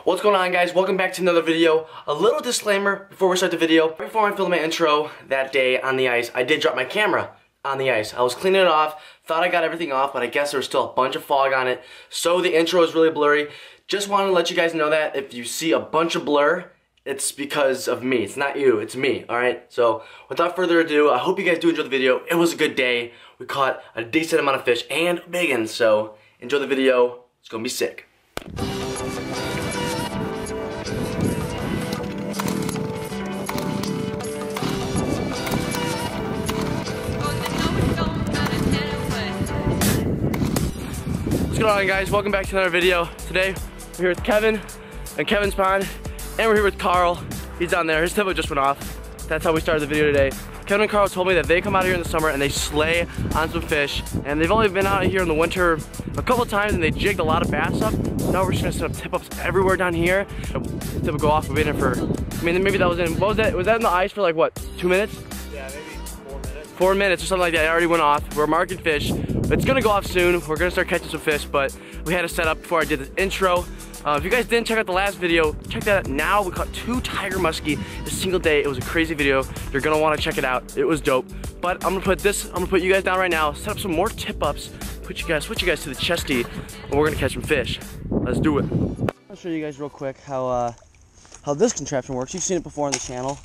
What's going on, guys? Welcome back to another video. A little disclaimer before we start the video. Right before I filmed my intro that day on the ice, I did drop my camera on the ice. I was cleaning it off, thought I got everything off, but I guess there was still a bunch of fog on it, so the intro is really blurry. Just wanted to let you guys know that if you see a bunch of blur, it's because of me. It's not you, it's me, alright? So, without further ado, I hope you guys do enjoy the video. It was a good day. We caught a decent amount of fish and big ones, so enjoy the video. It's gonna be sick. What's going on, guys? Welcome back to another video. Today we're here with Kevin and Kevin's Pond, and we're here with Carl. He's down there. His tempo just went off. That's how we started the video today. Kevin and Carl told me that they come out here in the summer and they slay on some fish, and they've only been out here in the winter a couple times and they jigged a lot of bass up. Now we're just gonna set up tip-ups everywhere down here. The tip will go off. We've been here for, I mean, maybe that was in, what was that? Was that in the ice for like what, 2 minutes? Yeah, maybe 4 minutes. 4 minutes or something like that. It already went off. We're marking fish. It's gonna go off soon. We're gonna start catching some fish, but we had to set up before I did this intro. If you guys didn't check out the last video, check that out now. We caught 2 tiger muskie a single day. It was a crazy video. You're gonna wanna check it out. It was dope. But I'm gonna put you guys down right now, set up some more tip-ups, switch you guys to the chesty, and we're gonna catch some fish. Let's do it. I'll show you guys real quick how this contraption works. You've seen it before on the channel,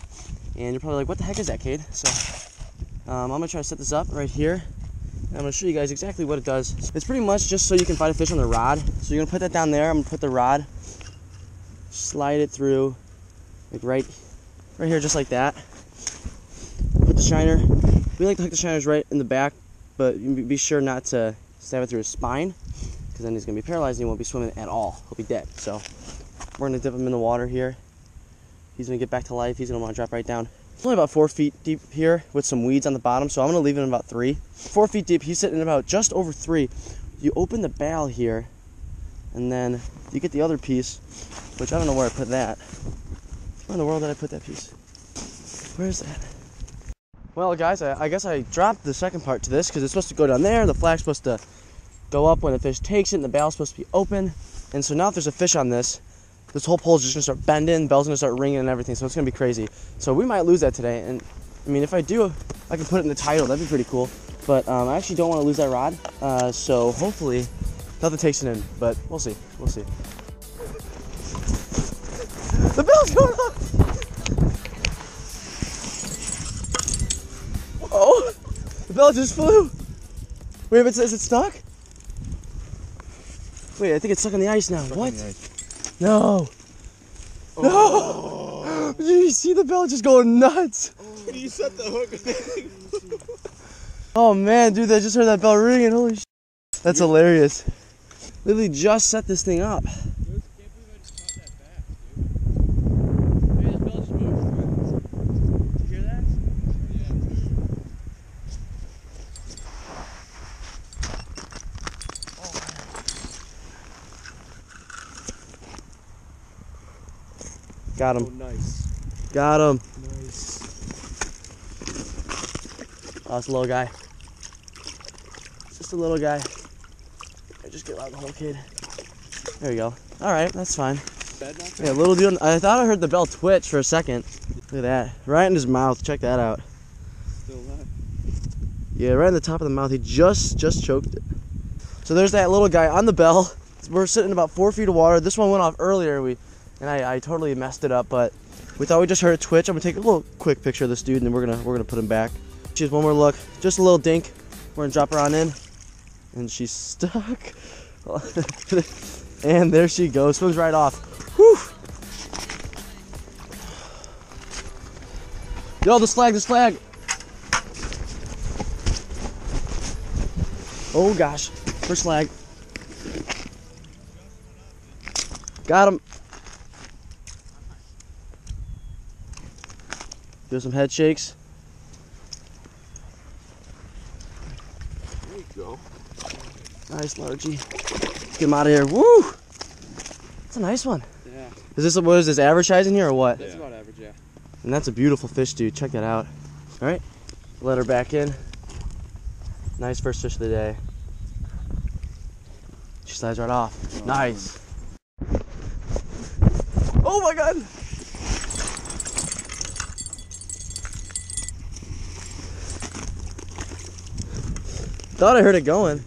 and you're probably like, what the heck is that, Cade? So, I'm gonna try to set this up right here. I'm gonna show you guys exactly what it does. It's pretty much just so you can find a fish on the rod. So you're gonna put that down there. I'm gonna put the rod, slide it through, like right here, just like that. Put the shiner. We like to hook the shiners right in the back, but you be sure not to stab it through his spine, because then he's gonna be paralyzed and he won't be swimming at all. He'll be dead. So we're gonna dip him in the water here. He's gonna get back to life. He's gonna wanna drop right down. It's only about 4 feet deep here with some weeds on the bottom, so I'm gonna leave him about 3. 4 feet deep, he's sitting about just over 3. You open the bail here, and then you get the other piece, which I don't know where I put that. Where in the world did I put that piece? Where is that? Well, guys, I guess I dropped the second part to this because it's supposed to go down there, the flag's supposed to go up when the fish takes it, and the bail's supposed to be open. And so now if there's a fish on this whole pole is just gonna start bending, bell's gonna start ringing and everything, so it's gonna be crazy. So we might lose that today, and I mean, if I do, I can put it in the title, that'd be pretty cool. But I actually don't wanna lose that rod, so hopefully nothing takes it in, but we'll see, The bell's going off! Oh, the bell just flew. Wait, is it stuck? Wait, I think it's stuck on the ice now. What? No. Oh. No. Did you see the bell just going nuts? Oh, you set the hook. Oh man, dude, I just heard that bell ringing. Holy shit. That's hilarious. Literally just set this thing up. Got him. Oh, nice. Got him. Nice. Oh, it's a little guy. It's just a little guy. I just get out of the hole, kid. There you go. All right, that's fine. Yeah, little dude. I thought I heard the bell twitch for a second. Look at that. Right in his mouth. Check that out. Still alive. Yeah, right in the top of the mouth. He just choked it. So there's that little guy on the bell. We're sitting about 4 feet of water. This one went off earlier. And I totally messed it up, but we thought we just heard it twitch. I'm gonna take a little quick picture of this dude, and then we're gonna put him back. She's one more look, just a little dink. We're gonna drop her on in, and she's stuck. And there she goes, swims right off. Whew. Yo, this flag. Oh gosh, first flag. Got him. Do some head shakes. There you go. Nice, Largy. Let's get him out of here. Woo! That's a nice one. Yeah. What is this, average size in here or what? That's about average, yeah. And that's a beautiful fish, dude. Check that out. All right, let her back in. Nice first fish of the day. She slides right off. Nice. Oh my God. Thought I heard it going.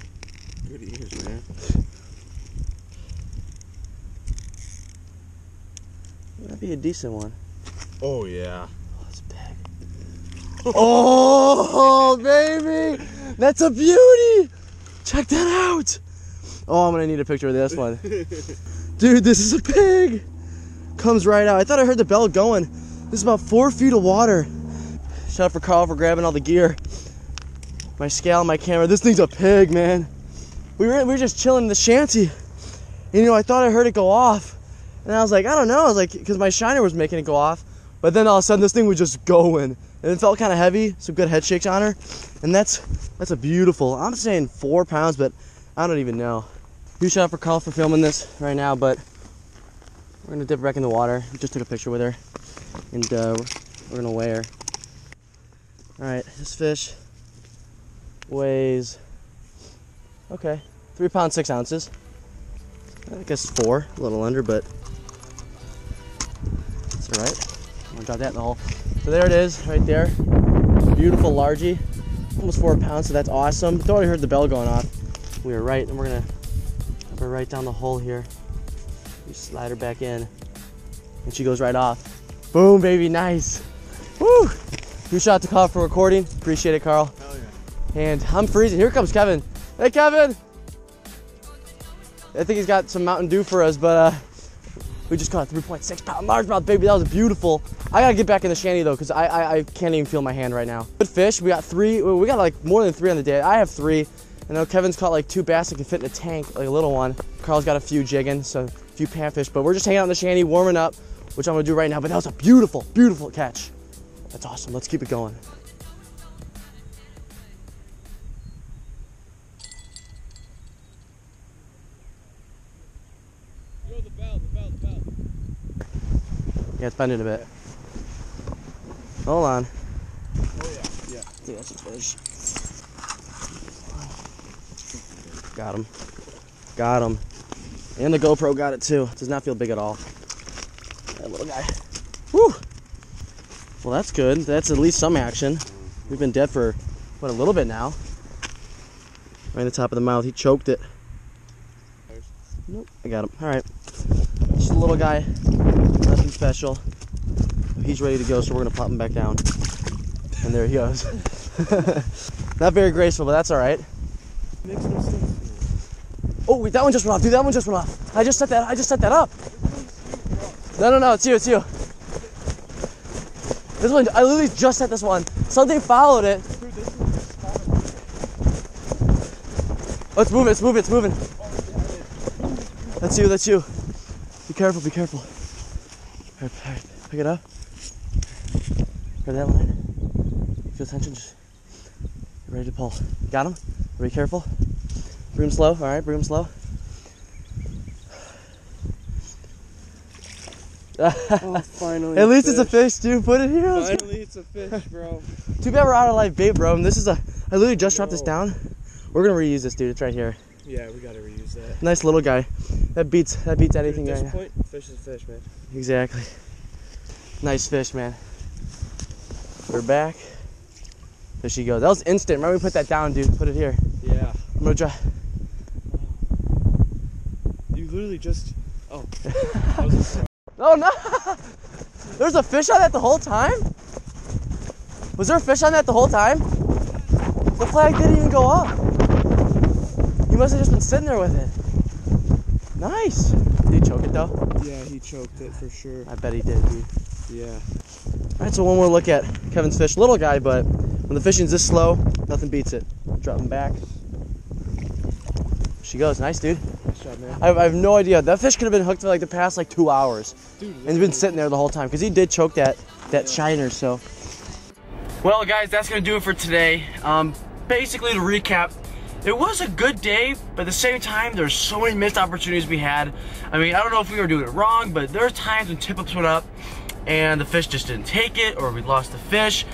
Good ears, man. That'd be a decent one. Oh, yeah. Oh, it's big. Oh, baby! That's a beauty! Check that out! Oh, I'm gonna need a picture of this one. Dude, this is a pig! Comes right out. I thought I heard the bell going. This is about 4 feet of water. Shout out for Carl for grabbing all the gear. My scale, my camera. This thing's a pig, man. We were just chilling in the shanty. And, you know, I thought I heard it go off. And I was like, I don't know. I was like, because my shiner was making it go off. But then all of a sudden, this thing was just going. And it felt kind of heavy. Some good head shakes on her. And that's a beautiful, I'm saying 4 pounds, but I don't even know. Huge shout out for Carl for filming this right now, but we're gonna dip her back in the water. We just took a picture with her. And we're gonna weigh her. All right, this fish weighs, okay, 3 pounds, 6 ounces. I guess 4, a little under, but it's all right. I'm gonna drop that in the hole. So there it is, right there. Beautiful largie, almost 4 pounds, so that's awesome. Thought I heard the bell going off. We were right, and we're gonna put her right down the hole here. You slide her back in, and she goes right off. Boom, baby, nice. Woo! Huge shout out to Carl for recording. Appreciate it, Carl. Hell yeah. And I'm freezing. Here comes Kevin. Hey, Kevin! I think he's got some Mountain Dew for us, but we just caught a 3.6 pound largemouth, baby. That was beautiful. I gotta get back in the shanty though, because I can't even feel my hand right now. Good fish. We got 3. We got like more than 3 on the day. I have 3. I know Kevin's caught like 2 bass that can fit in a tank, like a little one. Carl's got a few jigging, so a few panfish. But we're just hanging out in the shanty, warming up, which I'm gonna do right now. But that was a beautiful, beautiful catch. That's awesome. Let's keep it going. Yo, the bell. Yeah, it's bending a bit. Hold on. Oh, yeah. Dude, that's a fish. Got him. Got him. And the GoPro got it too. Does not feel big at all. That little guy. Woo! Well, that's good. That's at least some action. We've been dead for, what, a little bit now. Right in the top of the mouth. He choked it. Nope. I got him. All right. Just a little guy. Nothing special. He's ready to go, so we're going to plop him back down. And there he goes. Not very graceful, but that's all right. Makes no sense. Oh, wait, that one just went off, dude. That one just went off. I just set that up. No, it's you. This one, I literally just set this one. Something followed it. Oh, it's moving. That's you. Be careful. All right, pick it up. Grab that line. Feel tension, just get ready to pull. Got him? Be careful. Bring him slow, all right, bring him slow. Oh, finally. At least it's a fish, dude. Put it here. Finally, it's a fish, bro. Too bad we're out of live bait, bro. And this is I literally just dropped this down. We're gonna reuse this, dude. It's right here. Yeah, we gotta reuse that. Nice little guy. That beats anything. At Right this now. point, fish is fish, man. Exactly. Nice fish, man. Put her back. There she goes. That was instant. Remember we put that down, dude. Put it here. Yeah. I'm gonna try. You literally just. Oh. That was a Oh no! There's a fish on that the whole time? Was there a fish on that the whole time? The flag didn't even go up. You must have just been sitting there with it. Nice. Did he choke it though? Yeah, he choked it for sure. I bet he did, dude. Yeah. All right, so one more look at Kevin's fish. Little guy, but when the fishing's this slow, nothing beats it. Drop him back. She goes. Nice, dude. Nice job, man. I have no idea. That fish could have been hooked for like the past 2 hours. Dude, And he's been sitting there the whole time because he did choke that shiner, so. Well, guys, that's gonna do it for today. Basically, to recap, it was a good day, but at the same time, there's so many missed opportunities we had. I mean, I don't know if we were doing it wrong, but there were times when tip-ups went up, and the fish just didn't take it, or we lost the fish.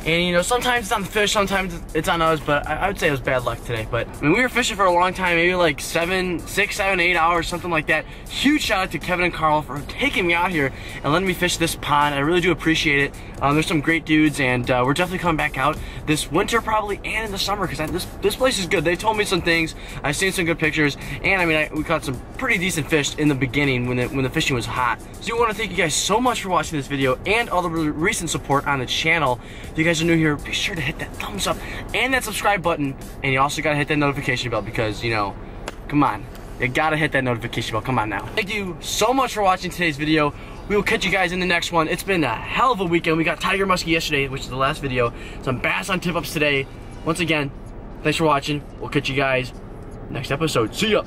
And you know, sometimes it's on the fish, sometimes it's on us, but I would say it was bad luck today. But I mean, we were fishing for a long time, maybe like 6, 7, 8 hours, something like that. Huge shout out to Kevin and Carl for taking me out here and letting me fish this pond. I really do appreciate it. There's some great dudes, and we're definitely coming back out this winter probably, and in the summer, because this place is good. They told me some things, I've seen some good pictures, and I mean, we caught some pretty decent fish in the beginning when the fishing was hot. So I want to thank you guys so much for watching this video and all the recent support on the channel. If you guys are new here, be sure to hit that thumbs up and that subscribe button, and you also gotta hit that notification bell, because, you know, come on, you gotta hit that notification bell. Come on now. Thank you so much for watching today's video. We will catch you guys in the next one. It's been a hell of a weekend. We got tiger muskie yesterday, which is the last video. Some bass on tip-ups today. Once again, thanks for watching. We'll catch you guys next episode. See ya.